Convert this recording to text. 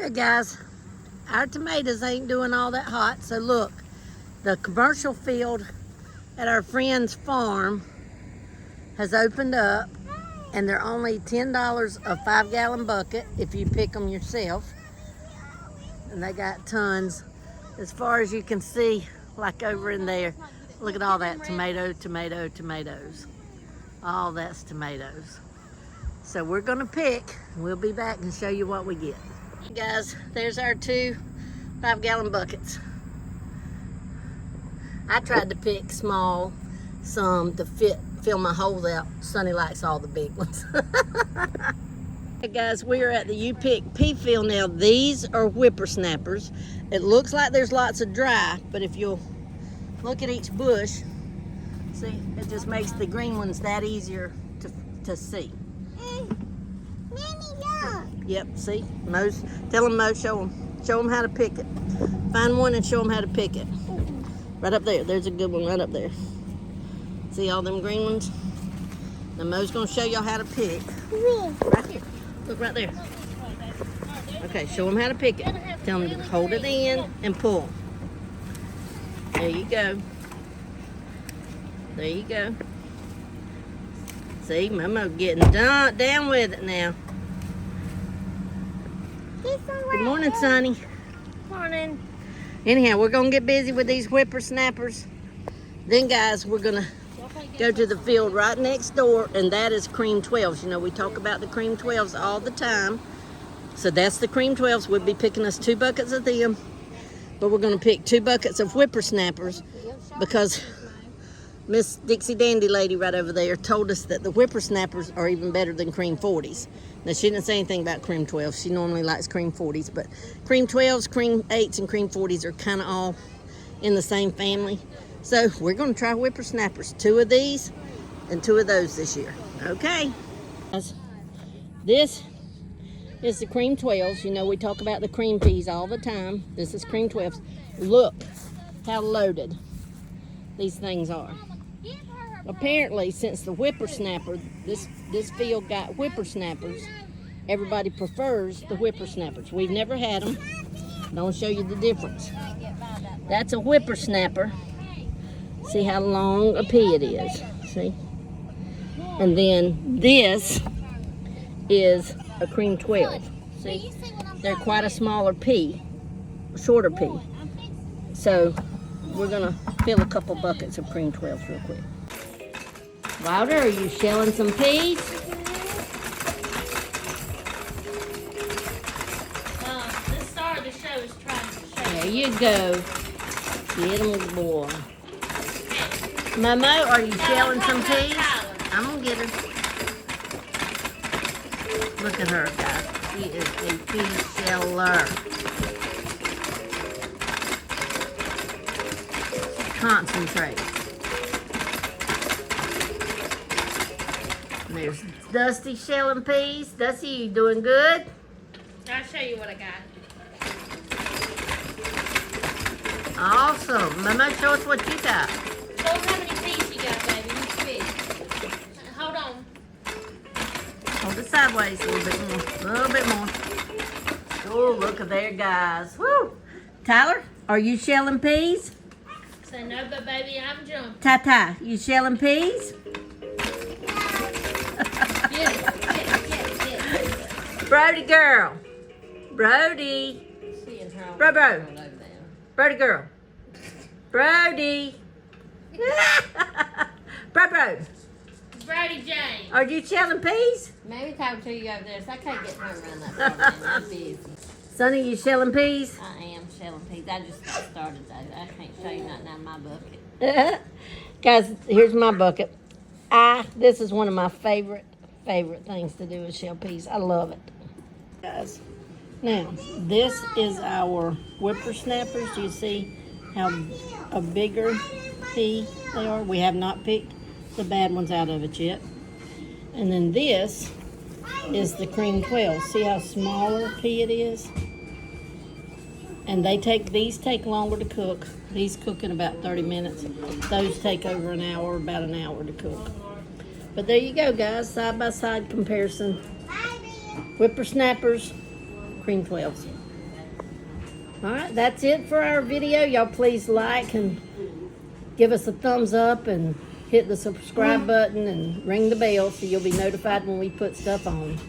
Hey guys, our tomatoes ain't doing all that hot, so look, the commercial field at our friend's farm has opened up, and they're only $10 a 5-gallon bucket if you pick them yourself. And they got tons, as far as you can see, like over in there. Look at all that tomatoes. All that's tomatoes. So we're gonna pick, and we'll be back and show you what we get. Guys, there's our 2 5-gallon buckets. I tried to pick small, some to fill my holes out. Sonny likes all the big ones. Hey guys, we are at the U-Pick pea field now. These are whippersnappers. It looks like there's lots of dry, but if you'll look at each bush, see, it just makes the green ones that easier to see. Yep, see, Mo's, tell him Mo, show him how to pick it. Find one and show him how to pick it. Right up there, there's a good one right up there. See all them green ones? Now Mo's gonna show y'all how to pick. Right here, look right there. Okay, show him how to pick it. Tell him to hold it in and pull. There you go. There you go. See, Momo getting down with it now. Good morning, Sonny. Morning. Anyhow, we're gonna get busy with these whippersnappers. Then, guys, we're gonna go to the field right next door, and that is cream 12s. You know, we talk about the cream 12s all the time. So that's the cream 12s. We'll be picking us 2 buckets of them, but we're gonna pick 2 buckets of whippersnappers because Miss Dixie Dandy lady right over there told us that the whippersnappers are even better than cream 40s. Now, she didn't say anything about cream 12s. She normally likes cream 40s, but cream 12s, cream 8s, and cream 40s are kind of all in the same family. So we're going to try whippersnappers. 2 of these and 2 of those this year. Okay. This is the cream 12s. You know, we talk about the cream peas all the time. This is cream 12s. Look how loaded these things are. Apparently, since the whippersnapper, this field got whippersnappers, everybody prefers the whippersnappers. We've never had them. I'll show you the difference. That's a whippersnapper. See how long a pea it is. See? And then this is a cream 12. See? They're quite a smaller pea, a shorter pea. So we're gonna fill a couple buckets of cream 12s real quick. Wilder, are you shelling some peas? The star of the show is trying to show. There you go. Get them, boy. Momo, are you shelling some peas? I'm gonna get her. Look at her, guys. She is a pea sheller. Concentrate. There's Dusty shelling peas. Dusty, you doing good? I'll show you what I got. Awesome. Mama, show us what you got. Show them how many peas you got, baby. Which fish? Hold on. Hold it sideways a little bit more. A little bit more. Oh, look at there, guys. Woo! Tyler, are you shelling peas? Say no, but baby, I'm jumping. Tata, you shelling peas? Get it. Brody girl. Brody. Seeing her on Bro. over there. Brody girl. Brody. Bro. Brody James. Are you shelling peas? Maybe talking to you over there, so I can't get her around that far, man. I'm busy. Sonny, you shelling peas? I am shelling peas. I just got started, though. I can't show you nothing out of my bucket. Guys, here's my bucket. This is one of my favorite things to do is shell peas. I love it. Guys, now, this is our whippersnappers. Do you see how a bigger pea they are? We have not picked the bad ones out of it yet. And then this is the cream 12. See how smaller pea it is? And these take longer to cook. These cook in about 30 minutes. Those take over an hour, about an hour to cook. But there you go, guys, side by side comparison. Whippersnappers, cream 12s. All right, that's it for our video. Y'all please like and give us a thumbs up and hit the subscribe button and ring the bell so you'll be notified when we put stuff on.